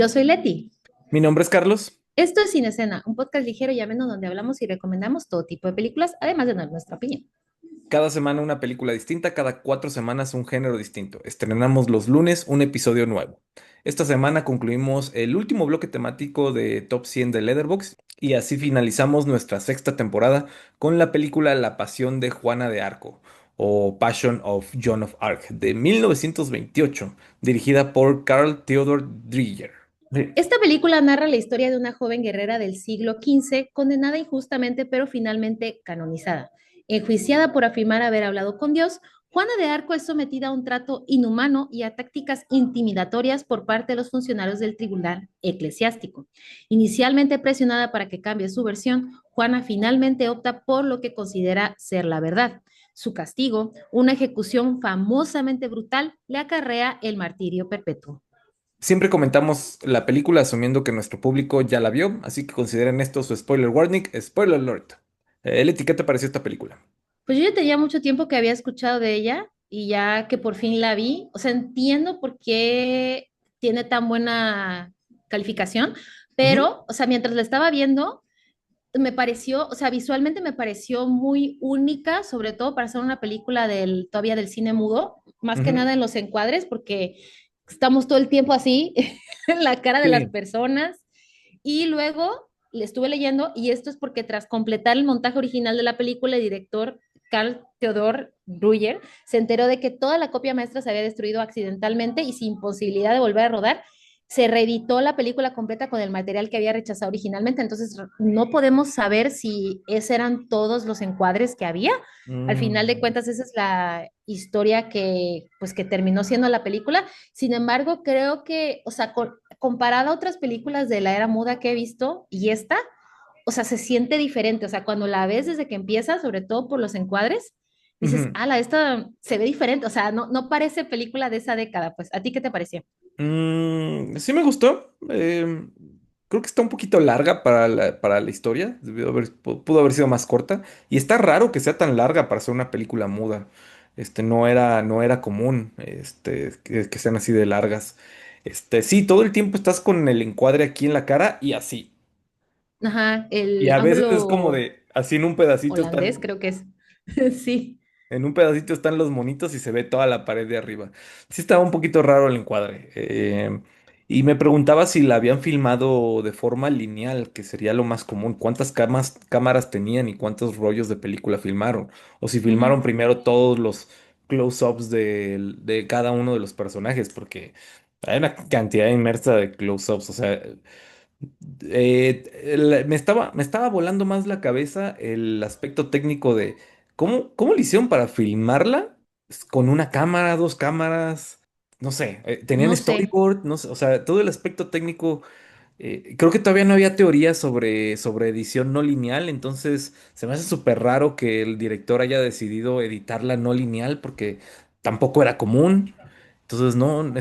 Yo soy Leti. Mi nombre es Carlos. Esto es Cine Escena, un podcast ligero y ameno donde hablamos y recomendamos todo tipo de películas, además de dar nuestra opinión. Cada semana una película distinta, cada 4 semanas un género distinto. Estrenamos los lunes un episodio nuevo. Esta semana concluimos el último bloque temático de Top 100 de Letterboxd y así finalizamos nuestra sexta temporada con la película La Pasión de Juana de Arco o Passion of Joan of Arc de 1928, dirigida por Carl Theodor Dreyer. Sí. Esta película narra la historia de una joven guerrera del siglo XV, condenada injustamente pero finalmente canonizada. Enjuiciada por afirmar haber hablado con Dios, Juana de Arco es sometida a un trato inhumano y a tácticas intimidatorias por parte de los funcionarios del tribunal eclesiástico. Inicialmente presionada para que cambie su versión, Juana finalmente opta por lo que considera ser la verdad. Su castigo, una ejecución famosamente brutal, le acarrea el martirio perpetuo. Siempre comentamos la película asumiendo que nuestro público ya la vio, así que consideren esto su spoiler warning, spoiler alert. Leti, ¿qué te pareció esta película? Pues yo ya tenía mucho tiempo que había escuchado de ella y ya que por fin la vi, o sea, entiendo por qué tiene tan buena calificación, Ujú. pero, o sea, mientras la estaba viendo, me pareció, o sea, visualmente me pareció muy única, sobre todo para hacer una película todavía del cine mudo, más que Ujú. nada en los encuadres, porque estamos todo el tiempo así, en la cara de las Sí. personas. Y luego le estuve leyendo, y esto es porque tras completar el montaje original de la película, el director Carl Theodor Dreyer se enteró de que toda la copia maestra se había destruido accidentalmente y sin posibilidad de volver a rodar. Se reeditó la película completa con el material que había rechazado originalmente, entonces no podemos saber si esos eran todos los encuadres que había. Al final de Mm. cuentas, esa es la historia que, pues, que terminó siendo la película. Sin embargo, creo que, o sea, comparada a otras películas de la era muda que he visto y esta, o sea, se siente diferente. O sea, cuando la ves desde que empieza, sobre todo por los encuadres, dices, Ujú. ala, esta se ve diferente. O sea, no parece película de esa década. Pues, ¿a ti qué te pareció? Sí me gustó. Creo que está un poquito larga para la historia. Pudo haber sido más corta. Y está raro que sea tan larga para ser una película muda. No era común, que sean así de largas. Sí, todo el tiempo estás con el encuadre aquí en la cara y así. Ajá, Y el a veces es como ángulo de, así en un pedacito holandés, están, creo que es. Sí. en un pedacito están los monitos y se ve toda la pared de arriba. Sí estaba un poquito raro el encuadre. Y me preguntaba si la habían filmado de forma lineal, que sería lo más común. ¿Cuántas cámaras tenían y cuántos rollos de película filmaron? O si filmaron Ujú. primero todos los close-ups de cada uno de los personajes, porque hay una cantidad inmersa de close-ups. O sea, me estaba volando más la cabeza el aspecto técnico de cómo le hicieron para filmarla con una cámara, dos cámaras, no sé, tenían No sé. storyboard, no sé, o sea, todo el aspecto técnico, creo que todavía no había teoría sobre edición no lineal, entonces se me hace súper raro que el director haya decidido editarla no lineal porque tampoco era común, entonces no,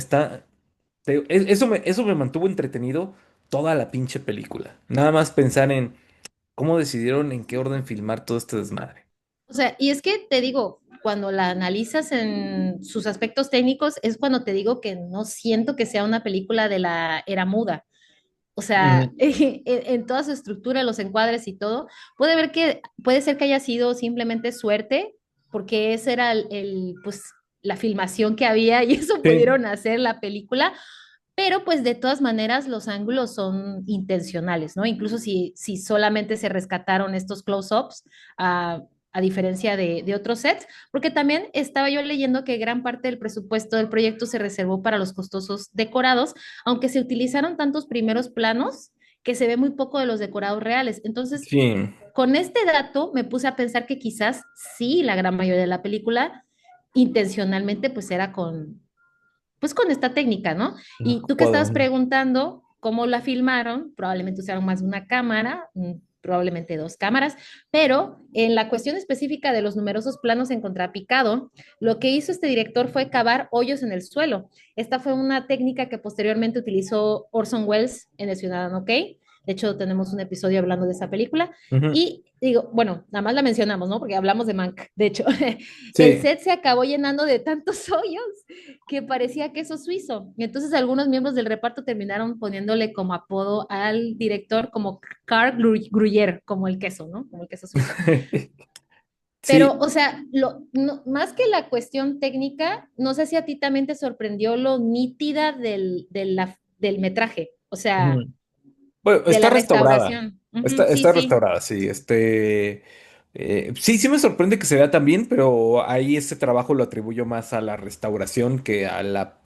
eso me mantuvo entretenido toda la pinche película. Nada más pensar en cómo decidieron en qué orden filmar todo este desmadre. O sea, y es que te digo, cuando la analizas en sus aspectos técnicos, es cuando te digo que no siento que sea una película de la era muda. O sea, Ujú. en toda su estructura, los encuadres y todo, puede ser que haya sido simplemente suerte, porque ese era pues, la filmación que había y eso Sí. pudieron hacer la película, pero pues de todas maneras los ángulos son intencionales, ¿no? Incluso si solamente se rescataron estos close-ups, a diferencia de otros sets, porque también estaba yo leyendo que gran parte del presupuesto del proyecto se reservó para los costosos decorados, aunque se utilizaron tantos primeros planos que se ve muy poco de los decorados reales. Entonces, Sí. con este dato me puse a pensar que quizás sí, la gran mayoría de la película intencionalmente pues era pues con esta técnica, ¿no? Y tú que estabas Joder. preguntando cómo la filmaron, probablemente usaron más de una cámara, probablemente dos cámaras, pero en la cuestión específica de los numerosos planos en contrapicado, lo que hizo este director fue cavar hoyos en el suelo. Esta fue una técnica que posteriormente utilizó Orson Welles en El Ciudadano Kane. De hecho, tenemos un episodio hablando de esa película. Ujú. Y digo, bueno, nada más la mencionamos, ¿no? Porque hablamos de Mank. De hecho, el Sí. set se acabó llenando de tantos hoyos que parecía queso suizo. Y entonces algunos miembros del reparto terminaron poniéndole como apodo al director como Carl Gruyère, como el queso, ¿no? Como el queso suizo. Pero, Sí. o sea, más que la cuestión técnica, no sé si a ti también te sorprendió lo nítida del metraje, o sea, Ujú. Bueno, de está la restaurada. restauración. Ujú, sí, Está sí. restaurada, sí. Sí, sí me sorprende que se vea tan bien, pero ahí ese trabajo lo atribuyo más a la restauración que a la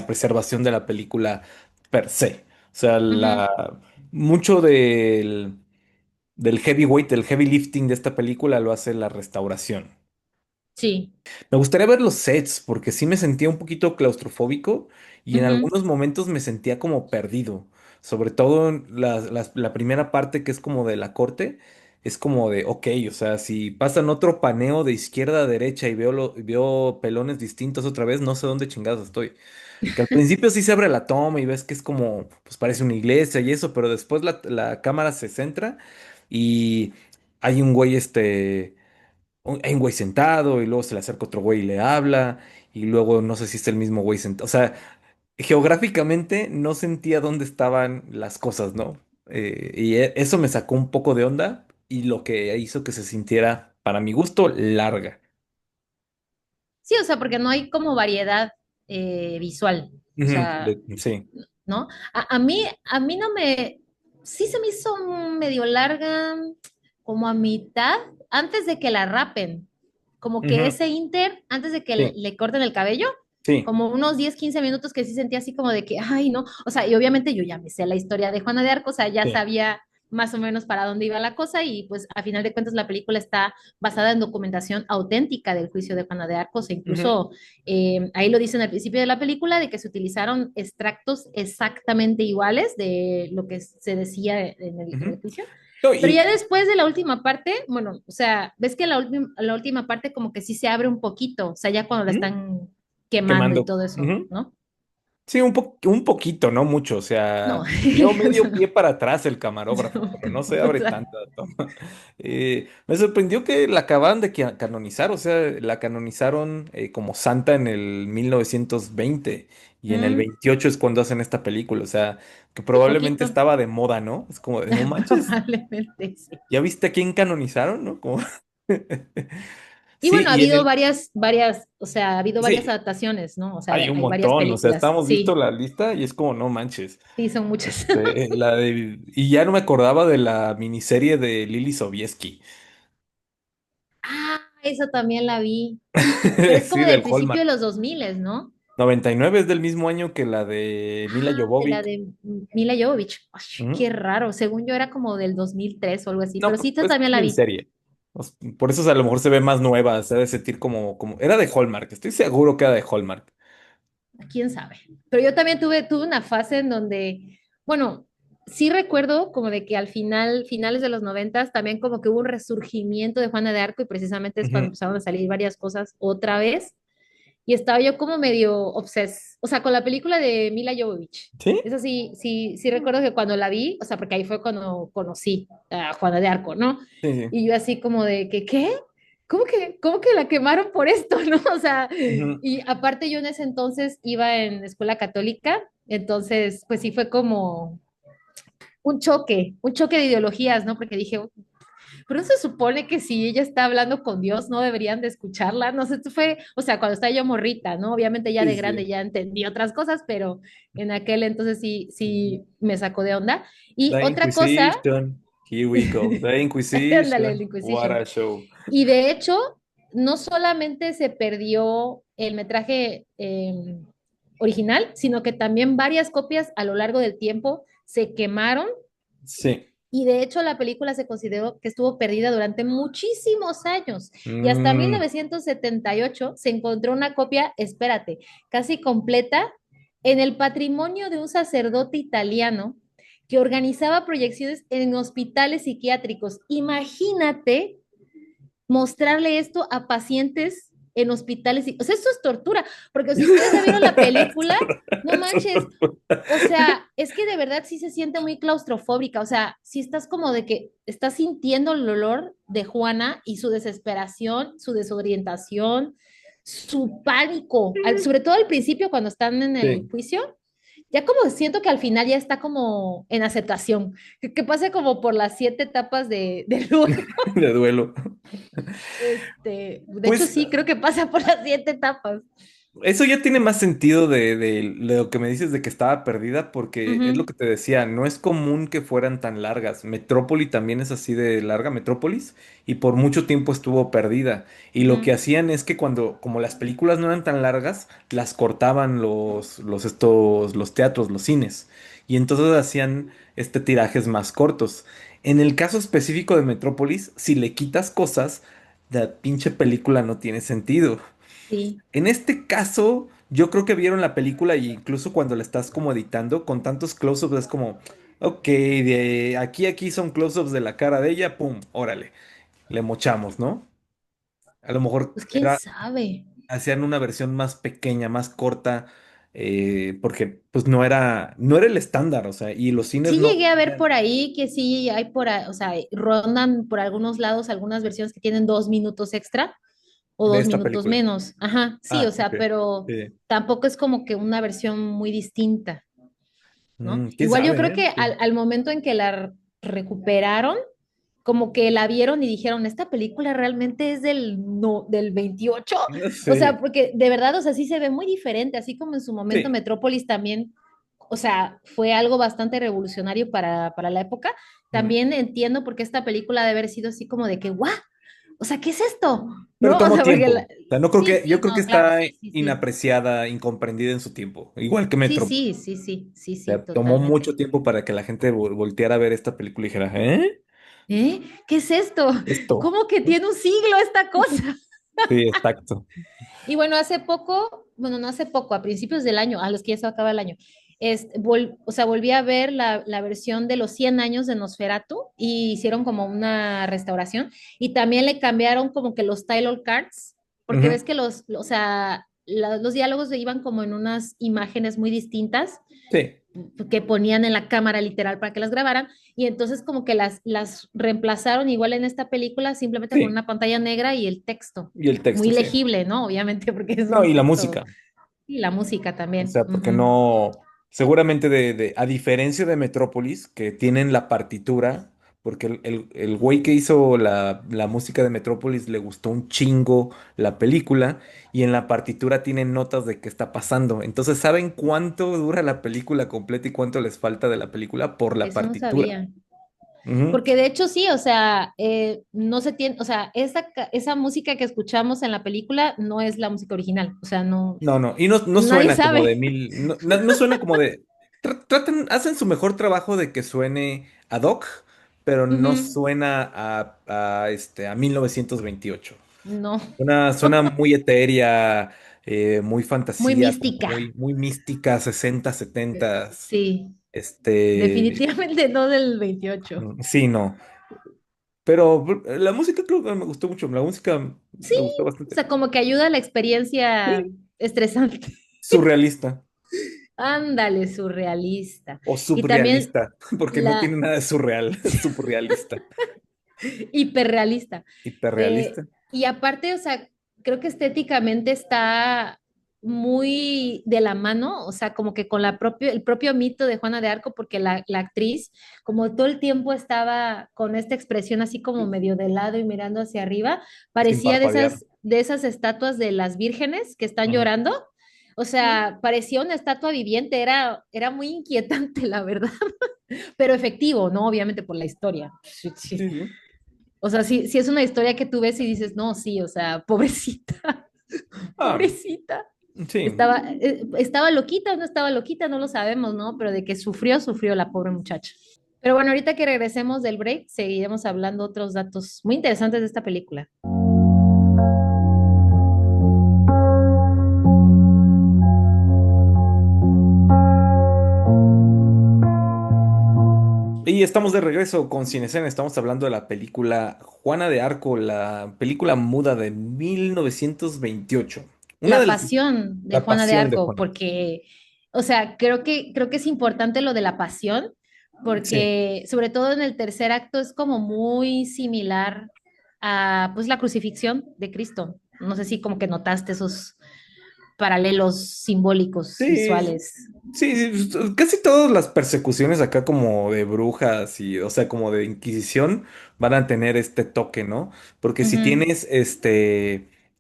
preservación de la película per se. O sea, Ujú, mucho del heavyweight, del heavy lifting de esta película lo hace la restauración. sí. Me gustaría ver los sets porque sí me sentía un poquito claustrofóbico y en Ujú. algunos momentos me sentía como perdido. Sobre todo en la primera parte que es como de la corte, es como de, ok, o sea, si pasan otro paneo de izquierda a derecha y veo pelones distintos otra vez, no sé dónde chingados estoy. Que al principio sí se abre la toma y ves que es como, pues parece una iglesia y eso, pero después la cámara se centra y hay un güey hay un güey sentado y luego se le acerca otro güey y le habla y luego no sé si es el mismo güey sentado. O sea, geográficamente no sentía dónde estaban las cosas, ¿no? Eso me sacó un poco de onda y lo que hizo que se sintiera, para mi gusto, larga. Sí, o sea, porque no hay como variedad visual, o Ujú, sea, sí. ¿no? A mí no me, sí se me hizo medio larga, como a mitad, antes de que la rapen, como que Ujú, ese inter, antes de que le, sí, le corten el cabello, sí. como unos 10 15 minutos que sí sentía así como de que, ay, no, o sea, y obviamente yo ya me sé la historia de Juana de Arco, o sea, ya Sí. sabía más o menos para dónde iba la cosa y pues a final de cuentas la película está basada en documentación auténtica del juicio de Juana de Arco, o sea, Ujú, incluso ahí lo dicen al principio de la película, de que se utilizaron extractos exactamente iguales de lo que se decía en el ujú. juicio. No, Pero ya y después de la última parte, bueno, o sea, ves que la última parte como que sí se abre un poquito, o sea, ya cuando la ujú, están quemando y quemando. todo eso, Ujú. ¿no? Sí, un poquito, no mucho. O No, sea, dio eso medio no. pie para atrás el camarógrafo, No, pero no se no, o abre sea, tanta toma. Me sorprendió que la acababan de canonizar, o sea, la canonizaron como santa en el 1920 y en el mm, 28 es cuando hacen esta película, o sea, que sí, probablemente poquito, estaba de moda, ¿no? Es como de, no manches, probablemente sí. ¿ya viste a quién canonizaron, no? Como... Y Sí, bueno, ha y en habido el... varias, o sea, ha habido varias Sí, adaptaciones, ¿no? O hay sea, un hay varias montón, o sea, películas, estamos visto sí, la lista y es como, no manches. sí, son muchas. Y ya no me acordaba de la miniserie de Lily Sobieski. Ah, esa también la vi, pero es Sí, como del del principio de Hallmark. los 2000, ¿no? 99 es del mismo año que la de Mila Ah, de la Jovovich. de Mila Jovovich. Ay, Ujú. qué raro. Según yo era como del 2003 o algo así, No, pero sí, esta pues también es la vi. miniserie. Por eso a lo mejor se ve más nueva, se ha de sentir como... Era de Hallmark, estoy seguro que era de Hallmark. Quién sabe. Pero yo también tuve una fase en donde, bueno, sí recuerdo como de que al final, finales de los 90 también como que hubo un resurgimiento de Juana de Arco y precisamente es cuando Ujú. empezaron a salir varias cosas otra vez. Y estaba yo como medio obses, o sea, con la película de Mila Jovovich. ¿Sí? Eso sí, sí, sí recuerdo que cuando la vi, o sea, porque ahí fue cuando conocí a Juana de Arco, ¿no? Sí, sí. Y yo así como de que, ¿qué? ¿Cómo que la quemaron por esto, no? O sea, Ujú. y aparte yo en ese entonces iba en escuela católica, entonces, pues sí fue como un choque de ideologías, ¿no? Porque dije, pero no se supone que si ella está hablando con Dios, no deberían de escucharla. No sé, esto fue, o sea, cuando estaba yo morrita, ¿no? Obviamente ya Sí, de grande sí. ya entendí otras cosas, pero en aquel entonces sí, sí me sacó de onda. Y The otra cosa, Inquisition. Here we go. The ándale, el Inquisition. What Inquisition. a show. Y de hecho, no solamente se perdió el metraje original, sino que también varias copias a lo largo del tiempo se quemaron Sí. y de hecho la película se consideró que estuvo perdida durante muchísimos años y hasta Mm, 1978 se encontró una copia, espérate, casi completa en el patrimonio de un sacerdote italiano que organizaba proyecciones en hospitales psiquiátricos. Imagínate mostrarle esto a pacientes en hospitales. O sea, eso es tortura, porque si ustedes ya vieron la película, no manches, o sea, es que de verdad sí se siente muy claustrofóbica, o sea, si estás como de que estás sintiendo el olor de Juana y su desesperación, su desorientación, su pánico, sobre todo al principio cuando están en el Sí, juicio, ya como siento que al final ya está como en aceptación, que pase como por las 7 etapas de luto. de duelo. De hecho Pues sí, creo que pasa por las 7 etapas. eso ya tiene más sentido de lo que me dices de que estaba perdida, porque es lo Ujú, que te decía, no es común que fueran tan largas. Metrópoli también es así de larga, Metrópolis, y por mucho tiempo estuvo perdida. Y lo que ujú. hacían es que cuando, como las películas no eran tan largas, las cortaban los teatros, los cines, y entonces hacían tirajes más cortos. En el caso específico de Metrópolis, si le quitas cosas, la pinche película no tiene sentido. Sí, En este caso, yo creo que vieron la película y incluso cuando la estás como editando, con tantos close-ups es como, ok, de aquí a aquí son close-ups de la cara de ella, pum, órale, le mochamos, ¿no? A lo mejor pues quién sabe. hacían una versión más pequeña, más corta, porque pues no era el estándar, o sea, y los cines Sí no llegué a ver tenían por ahí que sí hay o sea, rondan por algunos lados algunas versiones que tienen 2 minutos extra o de dos esta minutos película. menos. Ajá, sí, o Ah, ok. sea, pero Sí. tampoco es como que una versión muy distinta, ¿no? ¿Quién Igual yo sabe, creo que Sí. al momento en que la recuperaron, como que la vieron y dijeron, esta película realmente es no, del 28, o sea, Sí, porque de verdad, o sea, sí se ve muy diferente, así como en su momento sí. Metrópolis también, o sea, fue algo bastante revolucionario para la época. Mm. También entiendo por qué esta película debe haber sido así como de que, ¡guau! O sea, ¿qué es esto? Pero ¿No? O tomó sea, porque tiempo. O sea, no creo sí, que, yo sí, creo que no, claro, está sí, sí, sí. inapreciada, incomprendida en su tiempo, igual que Sí, Metro. sí, sí, sí, sí, O sí, sea, tomó totalmente. mucho tiempo para que la gente volteara a ver esta película y dijera, ¿eh? ¿Eh? ¿Qué es esto? Esto. ¿Cómo que tiene un siglo esta cosa? Sí, exacto. Y bueno, hace poco, bueno, no hace poco, a principios del año, a los que ya se acaba el año, o sea, volví a ver la versión de los 100 años de Nosferatu y hicieron como una restauración y también le cambiaron como que los title cards, porque ves Ujú. que o sea, los diálogos iban como en unas imágenes muy distintas Sí, que ponían en la cámara literal para que las grabaran y entonces como que las reemplazaron igual en esta película simplemente con sí. una pantalla negra y el texto, Y el texto, muy sí. legible, ¿no? Obviamente porque es No, un y la texto música. y la música O también. sea, porque Ujú. no, seguramente a diferencia de Metrópolis, que tienen la partitura, porque el güey que hizo la música de Metrópolis le gustó un chingo la película y en la partitura tienen notas de qué está pasando. Entonces, ¿saben cuánto dura la película completa y cuánto les falta de la película por la Eso no partitura? sabía. Ujú. Porque de hecho sí, o sea, no se tiene, o sea, esa música que escuchamos en la película no es la música original, o sea, no, No, no, y no nadie suena como de sabe. mil, no suena como de, hacen su mejor trabajo de que suene ad hoc, pero no Ujú. suena a 1928. No, Suena muy etérea, muy muy fantasía, como mística. muy mística, 60, 70, Sí, este, definitivamente no del 28. sí, no. Pero la música creo que me gustó mucho, la música Sí, me gustó o bastante. sea, como que ayuda a la experiencia Sí, estresante. surrealista. Ándale, surrealista. O Y también subrealista, porque no tiene la nada de surreal, es surrealista. hiperrealista. Hiperrealista. Y aparte, o sea, creo que estéticamente está muy de la mano, o sea, como que con el propio mito de Juana de Arco, porque la actriz, como todo el tiempo estaba con esta expresión así como medio de lado y mirando hacia arriba, Sin parecía parpadear. de esas estatuas de las vírgenes que están Ujú. llorando. O sea, parecía una estatua viviente, era muy inquietante, la verdad, pero efectivo, ¿no? Obviamente por la historia. Sí, sí. Sí, sí. O sea, sí, sí es una historia que tú ves y dices, no, sí, o sea, pobrecita, Ah, pobrecita. sí. Estaba loquita o no estaba loquita, no lo sabemos, ¿no? Pero de que sufrió, sufrió la pobre muchacha. Pero bueno, ahorita que regresemos del break, seguiremos hablando otros datos muy interesantes de esta película. Y estamos de regreso con Cinescena. Estamos hablando de la película Juana de Arco, la película muda de 1928. Una La de las... pasión de La Juana de pasión de Arco, Juana. porque, o sea, creo que es importante lo de la pasión, Sí, porque sobre todo en el tercer acto es como muy similar a, pues, la crucifixión de Cristo. No sé si como que notaste esos paralelos simbólicos sí, visuales. sí, casi todas las persecuciones acá como de brujas y, o sea, como de Inquisición van a tener este toque, ¿no? Porque si Ujú. tienes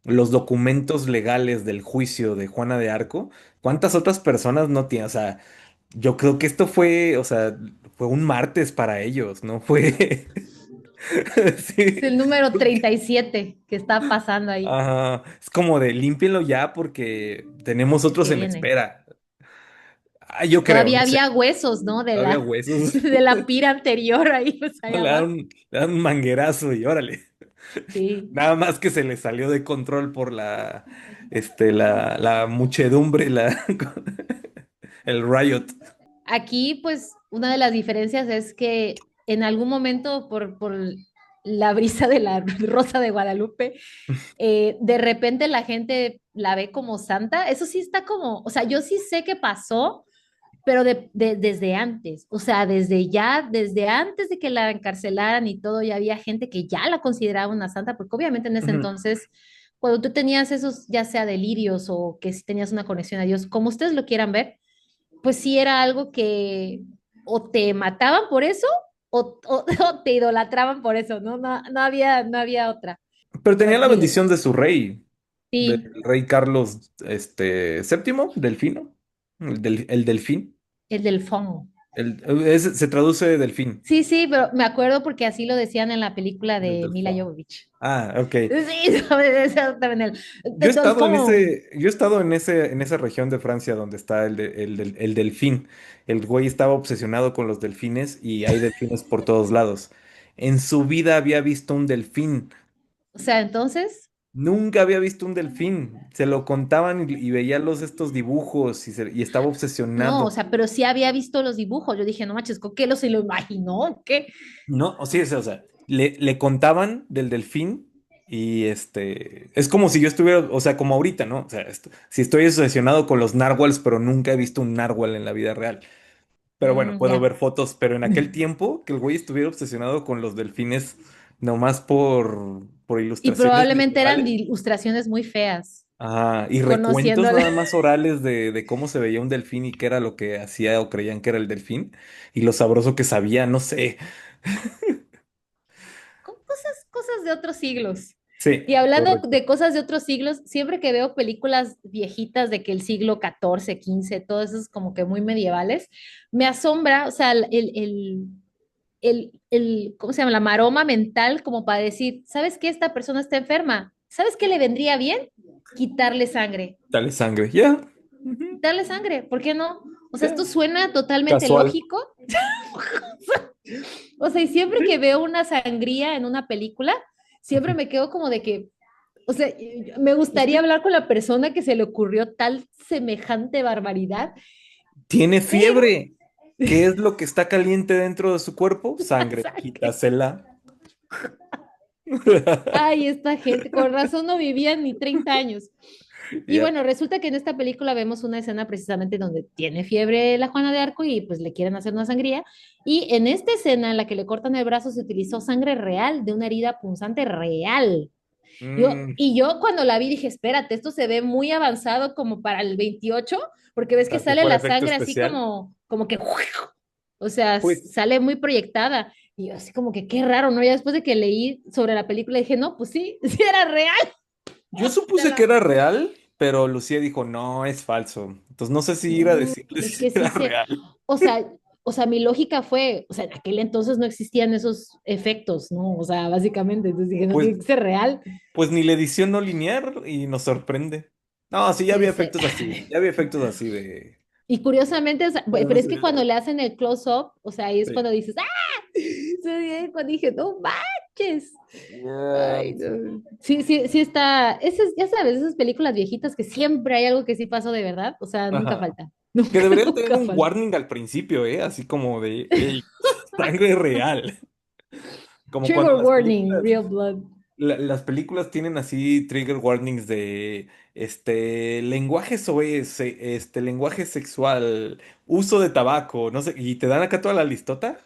los documentos legales del juicio de Juana de Arco, ¿cuántas otras personas no tienen? O sea, yo creo que esto fue, o sea, fue un martes para ellos, ¿no? Fue, Es sí, el número 37 que está pasando ahí, ajá, es como de límpienlo ya porque tenemos otros que en viene. espera. Ah, yo creo, Todavía no sé, había huesos, ¿no? De había la, huesos. de la pira anterior ahí, pues ahí abajo. Le dan un manguerazo y órale. Sí. Nada más que se le salió de control por la muchedumbre, el riot. Aquí, pues, una de las diferencias es que en algún momento, por la brisa de la Rosa de Guadalupe, de repente la gente la ve como santa. Eso sí está como, o sea, yo sí sé que pasó, pero desde antes, o sea, desde antes de que la encarcelaran y todo, ya había gente que ya la consideraba una santa, porque obviamente en ese Ujú. entonces, cuando tú tenías esos, ya sea delirios o que si tenías una conexión a Dios, como ustedes lo quieran ver, pues sí era algo que o te mataban por eso o te idolatraban por eso, ¿no? No había otra. Pero O sea, tenía la digo, bendición de su rey, del sí, rey Carlos VII, Delfino, el delfín. el del FOMO. Se traduce delfín. Sí, sí, pero me acuerdo porque así lo decían en la película Del de Mila delfón. Jovovich. Ah, ok. Sí, eso también de todo el FOMO. Yo he estado en esa región de Francia donde está el delfín. El güey estaba obsesionado con los delfines y hay delfines por todos lados. En su vida había visto un delfín. O sea, entonces, Nunca había visto un delfín. Se lo contaban y veía estos dibujos y estaba no, o obsesionado. sea, pero sí había visto los dibujos. Yo dije, no manches, ¿con qué lo se lo imaginó? ¿Qué? No, o sí, o sea, le contaban del delfín y es como si yo estuviera, o sea, como ahorita, ¿no? O sea, si estoy obsesionado con los narwhals, pero nunca he visto un narwhal en la vida real. Pero bueno, puedo Ya. ver fotos, pero en aquel tiempo que el güey estuviera obsesionado con los delfines nomás por Y ilustraciones probablemente eran visuales. ilustraciones muy feas, Y recuentos conociéndole. nada más orales de cómo se veía un delfín y qué era lo que hacía o creían que era el delfín y lo sabroso que sabía, no sé. Cosas de otros siglos. Sí, Y hablando correcto. de cosas de otros siglos, siempre que veo películas viejitas de que el siglo XIV, XV, todos esos como que muy medievales, me asombra, o sea, ¿cómo se llama? La maroma mental como para decir, ¿sabes qué? Esta persona está enferma. ¿Sabes qué le vendría bien? Quitarle sangre. Dale sangre, ya. Ujú. Quitarle sangre, ¿por qué no? O sea, Ya. esto suena totalmente Casual. lógico. O sea, y siempre que veo una sangría en una película, siempre me quedo como de que, o sea, me Es gustaría que hablar con la persona que se le ocurrió tal semejante barbaridad, tiene pero, fiebre. ¿Qué es lo que está caliente dentro de su cuerpo? Sangre. sangre. Quítasela. Ay, esta gente, con razón no vivían ni 30 años. Y Yep. bueno, resulta que en esta película vemos una escena precisamente donde tiene fiebre la Juana de Arco y pues le quieren hacer una sangría. Y en esta escena en la que le cortan el brazo se utilizó sangre real de una herida punzante real. Mm, Y yo cuando la vi dije, espérate, esto se ve muy avanzado como para el 28 porque ves que para que sale fuera la efecto sangre así especial. como que, o sea, Pues sale muy proyectada. Y yo así como que qué raro, ¿no? Ya después de que leí sobre la película dije, no, pues sí, sí era real. yo O sea, supuse que era real, pero Lucía dijo, no, es falso. Entonces no sé si ir a no, decirle es si que era sí real. o sea, o sea, mi lógica fue, o sea, en aquel entonces no existían esos efectos, ¿no? O sea, básicamente, entonces dije, no Pues, tiene que ser real. pues ni la edición no lineal y nos sorprende. No, sí, ya había Puede ser. efectos así. Ya había efectos así de... Y curiosamente, o sea, pero es que cuando le hacen el close-up, o sea, ahí es Sí. cuando dices, ¡ah! Sí, ahí cuando dije, no manches. Yeah. Ay, no. Sí, sí, sí está. Ya sabes, esas películas viejitas que siempre hay algo que sí pasó de verdad. O sea, nunca Ajá. falta. Que Nunca, debería tener nunca un falta. warning al principio, ¿eh? Así como de, "Ey". Sangre real. Como cuando Trigger warning, real blood. las películas tienen así trigger warnings de lenguaje soez, lenguaje sexual, uso de tabaco, no sé, y te dan acá toda la listota.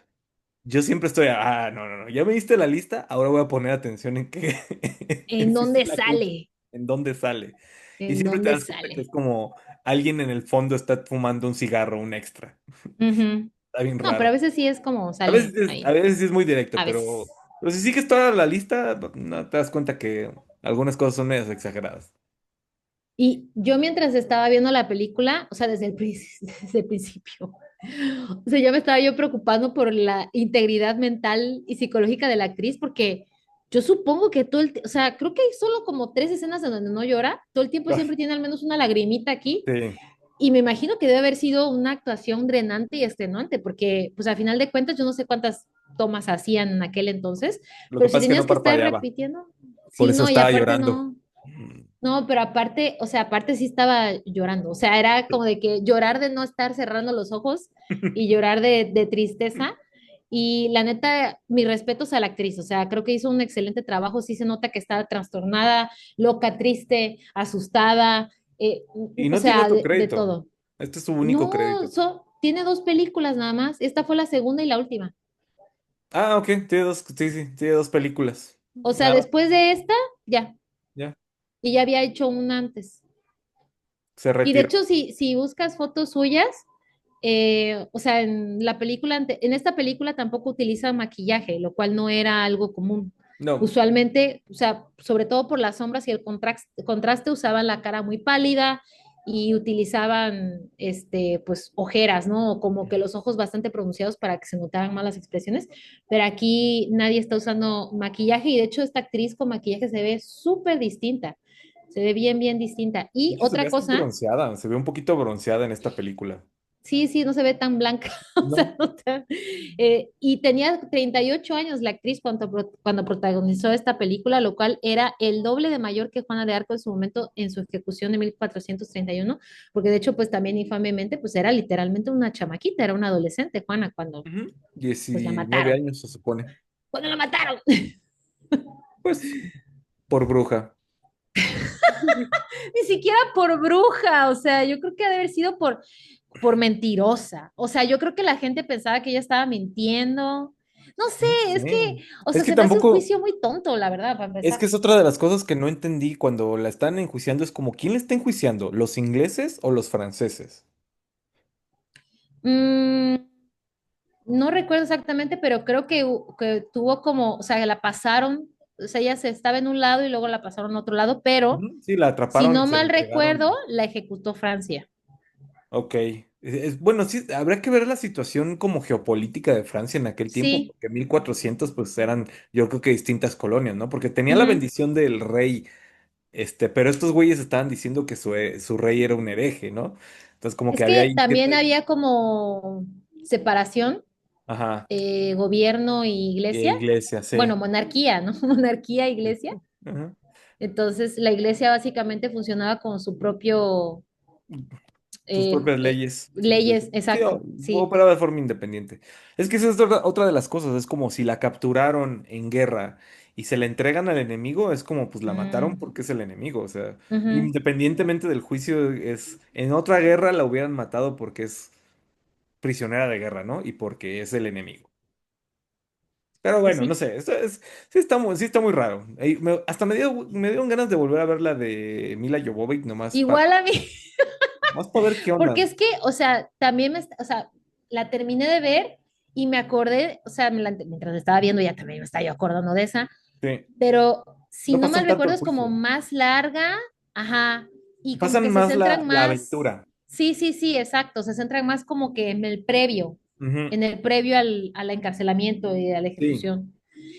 Yo siempre estoy, no, no, no, ya me diste la lista, ahora voy a poner atención en qué, ¿En en si sí dónde la cumplo, sale? en dónde sale. Y ¿En siempre te dónde das cuenta que es sale? como alguien en el fondo está fumando un cigarro, un extra. Ujú. Está bien No, pero a raro. veces sí es como A veces sale a ahí. veces sí es muy directo, A veces. pero si sigues toda la lista, no te das cuenta que algunas cosas son medias exageradas. Y yo mientras estaba viendo la película, o sea, desde el principio, o sea, ya me estaba yo preocupando por la integridad mental y psicológica de la actriz, porque yo supongo que o sea, creo que hay solo como 3 escenas en donde no llora, todo el tiempo Ah, siempre tiene al menos una lagrimita aquí, sí, y me imagino que debe haber sido una actuación drenante y extenuante, porque, pues, a final de cuentas, yo no sé cuántas tomas hacían en aquel entonces, lo que pero si pasa es que tenías no que estar parpadeaba, repitiendo, por sí, eso no, y estaba aparte llorando. no. No, pero aparte, o sea, aparte sí estaba llorando, o sea, era como de que llorar de no estar cerrando los ojos y llorar de tristeza. Y la neta, mis respetos a la actriz, o sea, creo que hizo un excelente trabajo, sí se nota que estaba trastornada, loca, triste, asustada, Y o no tiene sea, otro de crédito. todo. Este es su único No, crédito. tiene 2 películas nada más, esta fue la segunda y la última. Ah, ok, tiene dos, sí, sí, tiene dos películas. O sea, Ah, después de esta, ya, ya, y ya había hecho una antes. se Y de retiró. hecho, si buscas fotos suyas, o sea, en la película, en esta película tampoco utiliza maquillaje, lo cual no era algo común. No. Usualmente, o sea, sobre todo por las sombras y el contraste, usaban la cara muy pálida y utilizaban, pues, ojeras, ¿no? O como que los ojos bastante pronunciados para que se notaran más las expresiones. Pero aquí nadie está usando maquillaje y de hecho esta actriz con maquillaje se ve súper distinta. Se ve bien, bien distinta. De Y hecho, se ve otra así cosa. bronceada, se ve un poquito bronceada en esta película. Sí, sí, no se ve tan blanca. O sea, No. y tenía 38 años la actriz cuando protagonizó esta película, lo cual era el doble de mayor que Juana de Arco en su momento en su ejecución de 1431, porque de hecho, pues también infamemente, pues era literalmente una chamaquita, era una adolescente, Juana, cuando Ujú. pues la 19 mataron. años se supone. ¡Cuando la mataron! Pues, por bruja. Ni siquiera por bruja, o sea, yo creo que ha de haber sido por mentirosa. O sea, yo creo que la gente pensaba que ella estaba mintiendo. No sé, No es que, sé. o Es sea, que se me hace un tampoco, juicio muy tonto, la verdad, para es empezar. que es otra de las cosas que no entendí cuando la están enjuiciando, es como, ¿quién la está enjuiciando? ¿Los ingleses o los franceses? Mm, no recuerdo exactamente, pero creo que tuvo como, o sea, la pasaron, o sea, ella se estaba en un lado y luego la pasaron a otro lado, pero Ujú. Sí, la si atraparon y no se la mal recuerdo, entregaron. la ejecutó Francia. Ok. Bueno, sí, habrá que ver la situación como geopolítica de Francia en aquel tiempo, Sí. porque 1400 pues eran, yo creo que distintas colonias, ¿no? Porque tenía la Ujú. bendición del rey, pero estos güeyes estaban diciendo que su rey era un hereje, ¿no? Entonces como Es que había que ahí cierta... también había como separación, Ajá, gobierno y iglesia. iglesia, Bueno, sí. monarquía, ¿no? Monarquía, iglesia. Ajá. Entonces, la iglesia básicamente funcionaba con su propio Sus propias leyes. leyes, Sí, exacto, sí. operaba de forma independiente. Es que esa es otra de las cosas. Es como si la capturaron en guerra y se la entregan al enemigo, es como pues la mataron Mm, porque es el enemigo. O sea, ujú. independientemente del juicio, es en otra guerra la hubieran matado porque es prisionera de guerra, ¿no? Y porque es el enemigo. Pero Pues bueno, no sí. sé, sí está muy raro. Hasta me dieron ganas de volver a ver la de Mila Jovovich, Igual a mí, más para ver qué porque onda. es que, o sea, también o sea, la terminé de ver y me acordé, o sea, mientras la estaba viendo ya también me estaba yo acordando de esa, Sí. pero si No no pasan mal tanto recuerdo el es como juicio. más larga, ajá, y como Pasan que se más centran la más, aventura. sí, sí, sí, exacto, se centran más como que Ujú. en el previo al encarcelamiento y a la Sí, ejecución.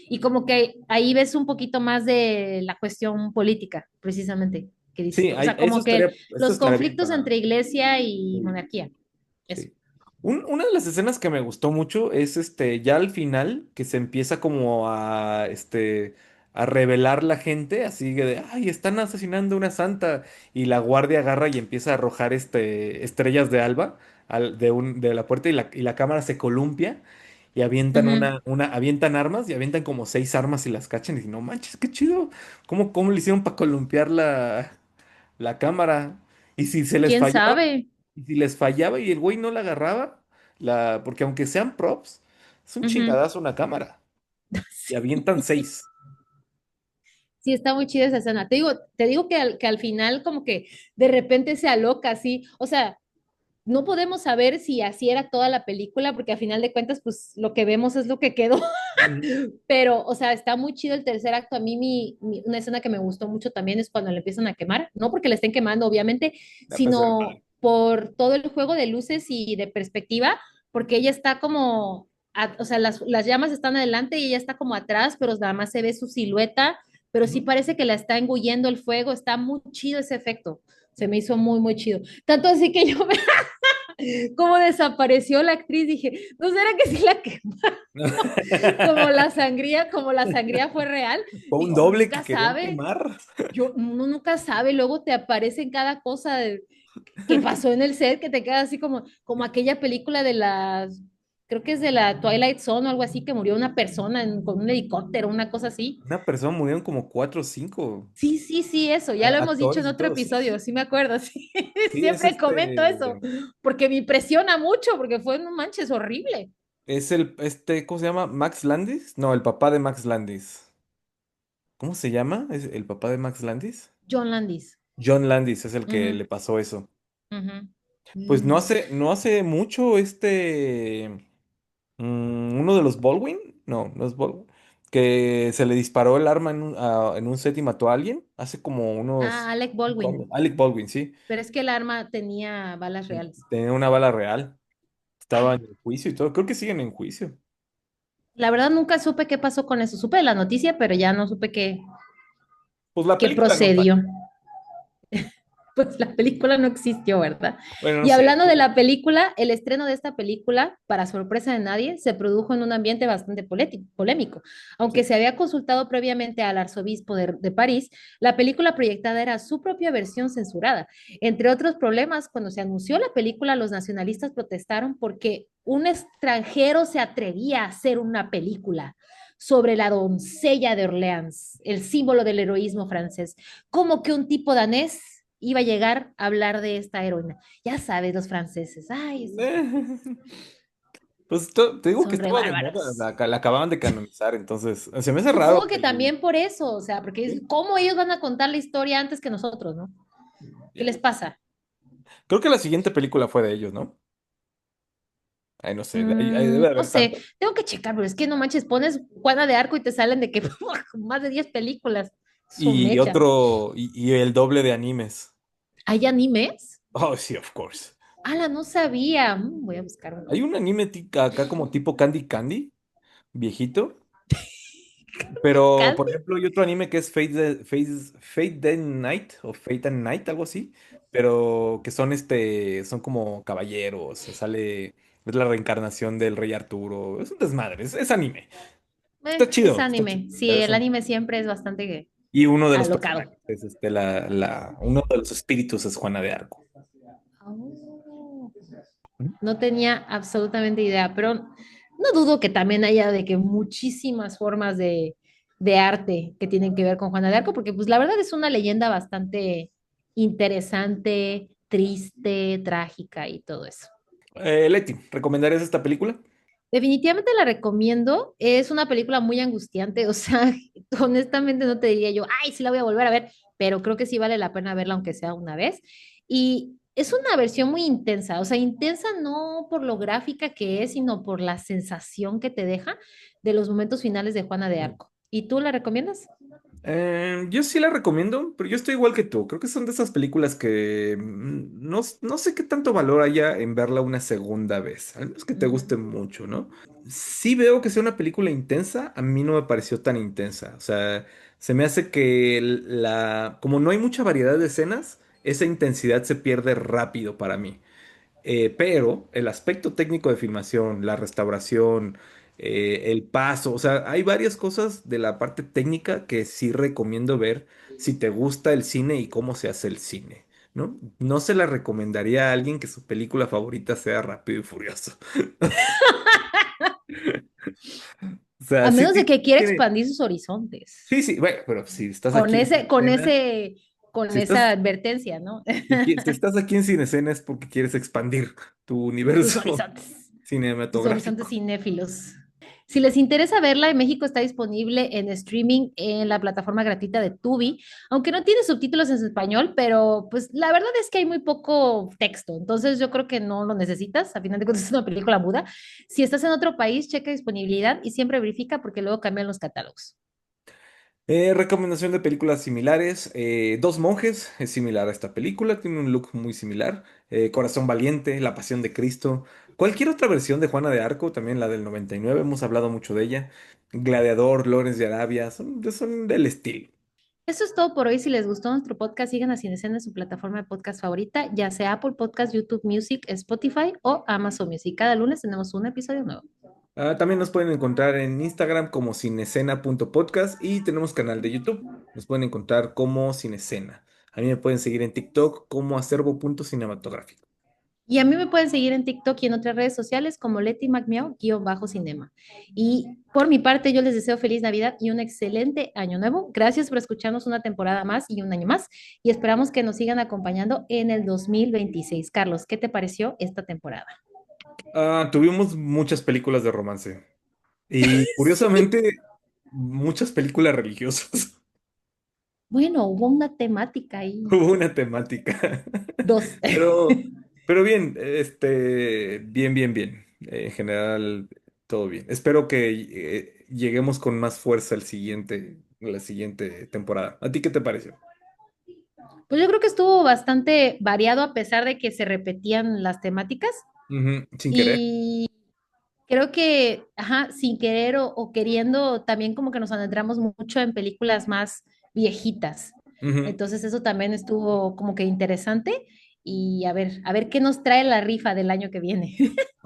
Y como que ahí ves un poquito más de la cuestión política, precisamente, que sí, dice, o sea, como que eso los estaría bien conflictos para. entre iglesia y Sí, monarquía, eso. sí. Una de las escenas que me gustó mucho es ya al final, que se empieza como a revelar la gente, así que de, ay, están asesinando a una santa, y la guardia agarra y empieza a arrojar estrellas de alba de la puerta y la cámara se columpia. y avientan Ujú. avientan armas y avientan como 6 armas y las cachan y dicen, no manches, qué chido. ¿Cómo le hicieron para columpiar la cámara? Y si se les ¿Quién fallaba, sabe? y si les fallaba y el güey no la agarraba, porque aunque sean props, es un Ujú. chingadazo una cámara. Y avientan 6. Sí, está muy chida esa escena. Te digo que al final como que de repente se aloca así. O sea, no podemos saber si así era toda la película, porque al final de cuentas, pues lo que vemos es lo que quedó. Pero, o sea, está muy chido el tercer acto. A mí una escena que me gustó mucho también es cuando le empiezan a quemar, no porque le estén quemando, obviamente, Pues, sino por todo el juego de luces y de perspectiva, porque ella está como, o sea, las llamas están adelante y ella está como atrás, pero nada más se ve su silueta, pero sí ujú. parece que la está engullendo el fuego. Está muy chido ese efecto. Se me hizo muy, muy chido. Tanto así que yo como desapareció la actriz, dije, ¿no será que sí la quemaron? Como la sangría fue real? Fue un Digo, uno doble que nunca querían sabe, quemar. uno nunca sabe, luego te aparecen cada cosa que pasó en el set que te queda así como aquella película creo que es de la Twilight Zone o algo así, que murió una persona con un helicóptero, una cosa así. Una persona murieron como 4 o 5 Sí, sí, sí, eso, ya lo hemos dicho actores en y otro todo. Sí, episodio, sí. sí me acuerdo, sí, Sí, es siempre comento eso, este. porque me impresiona mucho, porque fue, no manches, horrible. Es ¿cómo se llama? ¿Max Landis? No, el papá de Max Landis. ¿Cómo se llama? ¿Es el papá de Max Landis? John Landis. John Landis es el que Ujú, le pasó eso. ujú. Pues no Mm. hace mucho uno de los Baldwin, no es Baldwin, que se le disparó el arma en un set y mató a alguien hace como Ah, unos Alec 5 años. Baldwin, Alec Baldwin, sí. pero es que el arma tenía balas reales. Tenía una bala real. Estaba en el juicio y todo. Creo que siguen en juicio. La verdad nunca supe qué pasó con eso. Supe de la noticia, pero ya no supe Pues la qué película no sale. procedió. Pues la película no existió, ¿verdad? Bueno, no Y sé. hablando de la película, el estreno de esta película, para sorpresa de nadie, se produjo en un ambiente bastante polémico. Aunque Sí. se había consultado previamente al arzobispo de París, la película proyectada era su propia versión censurada. Entre otros problemas, cuando se anunció la película, los nacionalistas protestaron porque un extranjero se atrevía a hacer una película sobre la doncella de Orleans, el símbolo del heroísmo francés, como que un tipo danés iba a llegar a hablar de esta heroína. Ya sabes, los franceses, ay, Pues te digo que son re estaba de moda. bárbaros. La acababan de canonizar, entonces se me hace raro Supongo que que también por eso, o sea, porque sí. cómo ellos van a contar la historia antes que nosotros, ¿no? ¿Qué les pasa? Creo que la siguiente película fue de ellos, ¿no? Ay, no sé, ahí debe de No haber sé, tanto. tengo que checar, pero es que no manches, pones Juana de Arco y te salen de que más de 10 películas. Su Y mecha. otro, y el doble de animes. ¿Hay animes? Oh, sí, of course. Ala, no sabía. Voy a buscar uno. Hay un anime acá como tipo Candy Candy, viejito. Pero, por ¿Candy? ejemplo, hay otro anime que es Fate Day Night o Fate and Night, algo así. Pero que son como caballeros. Es la reencarnación del rey Arturo. Es un desmadre, es anime. Es Está chido. anime. Sí, el anime siempre es bastante Y uno de los alocado. personajes es uno de los espíritus es Juana de Arco. Oh, Ujú. no tenía absolutamente idea, pero no dudo que también haya de que muchísimas formas de arte que tienen que ver con Juana de Arco, porque pues la verdad es una leyenda bastante interesante, triste, trágica y todo eso. Leti, ¿recomendarías esta película? Definitivamente la recomiendo. Es una película muy angustiante, o sea, honestamente no te diría yo, ay, sí la voy a volver a ver, pero creo que sí vale la pena verla aunque sea una vez. Y es una versión muy intensa, o sea, intensa no por lo gráfica que es, sino por la sensación que te deja de los momentos finales de Juana de Arco. ¿Y tú la recomiendas? Yo sí la recomiendo, pero yo estoy igual que tú. Creo que son de esas películas que no sé qué tanto valor haya en verla una segunda vez, al menos que te Ujú. guste mucho, ¿no? Sí veo que sea una película intensa, a mí no me pareció tan intensa. O sea, se me hace que como no hay mucha variedad de escenas, esa intensidad se pierde rápido para mí. Pero el aspecto técnico de filmación, la restauración, el paso, o sea, hay varias cosas de la parte técnica que sí recomiendo ver si te gusta el cine y cómo se hace el cine, ¿no? No se la recomendaría a alguien que su película favorita sea Rápido y Furioso. O sea, A sí menos de que quiera tiene. expandir sus horizontes. Sí, sí, bueno, pero si estás Con aquí en ese, con Cinecena, ese, con si estás, esa advertencia, ¿no? si estás aquí en Cinecena es porque quieres expandir tu Tus universo horizontes. Tus horizontes cinematográfico. cinéfilos. Si les interesa verla, en México está disponible en streaming en la plataforma gratuita de Tubi, aunque no tiene subtítulos en español, pero pues la verdad es que hay muy poco texto, entonces yo creo que no lo necesitas, a final de cuentas es una película muda. Si estás en otro país, checa disponibilidad y siempre verifica porque luego cambian los catálogos. Recomendación de películas similares. Dos monjes es similar a esta película, tiene un look muy similar. Corazón Valiente, La Pasión de Cristo. Cualquier otra versión de Juana de Arco, también la del 99, hemos hablado mucho de ella. Gladiador, Lawrence de Arabia, son del estilo. Eso es todo por hoy. Si les gustó nuestro podcast, sigan a Cinecena en su plataforma de podcast favorita, ya sea Apple Podcast, YouTube Music, Spotify o Amazon Music. Cada lunes tenemos un episodio nuevo. También nos pueden encontrar en Instagram como cinescena.podcast y tenemos canal de YouTube. Nos pueden encontrar como Cinescena. A mí me pueden seguir en TikTok como acervo.cinematográfico. Y a mí me pueden seguir en TikTok y en otras redes sociales como Leti MacMiao-cinema. Y por mi parte, yo les deseo feliz Navidad y un excelente año nuevo. Gracias por escucharnos una temporada más y un año más. Y esperamos que nos sigan acompañando en el 2026. Carlos, ¿qué te pareció esta temporada? Tuvimos muchas películas de romance y Sí. curiosamente muchas películas religiosas. Bueno, hubo una temática ahí. Hubo una temática. Dos. Pero, pero bien, bien, bien, bien. En general, todo bien. Espero que lleguemos con más fuerza la siguiente temporada. ¿A ti qué te pareció? Pues yo creo que estuvo bastante variado a pesar de que se repetían las temáticas Ujú, sin querer. y creo que, ajá, sin querer o queriendo, también como que nos adentramos mucho en películas más viejitas. Ujú. Entonces eso también estuvo como que interesante y a ver qué nos trae la rifa del año que viene.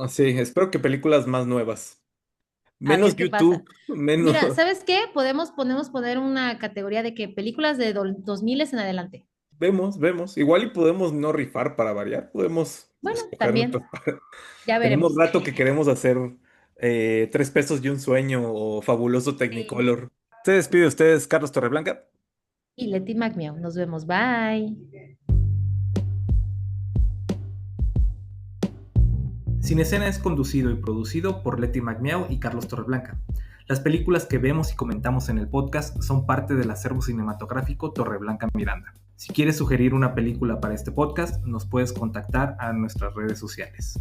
Sí, espero que películas más nuevas. A Menos ver qué pasa. YouTube, menos. Mira, ¿sabes qué? Podemos poner una categoría de que películas de 2000 en adelante. Vemos. Igual y podemos no rifar para variar. Podemos Bueno, escoger nuestras. también, ya Tenemos veremos. rato que queremos hacer 3 pesos y un sueño o fabuloso Sí. Technicolor. Se despide de ustedes, Carlos Torreblanca. Y Leti McMiau. Nos vemos. Bye. Cinescena es conducido y producido por Leti Magmiau y Carlos Torreblanca. Las películas que vemos y comentamos en el podcast son parte del acervo cinematográfico Torreblanca Miranda. Si quieres sugerir una película para este podcast, nos puedes contactar a nuestras redes sociales.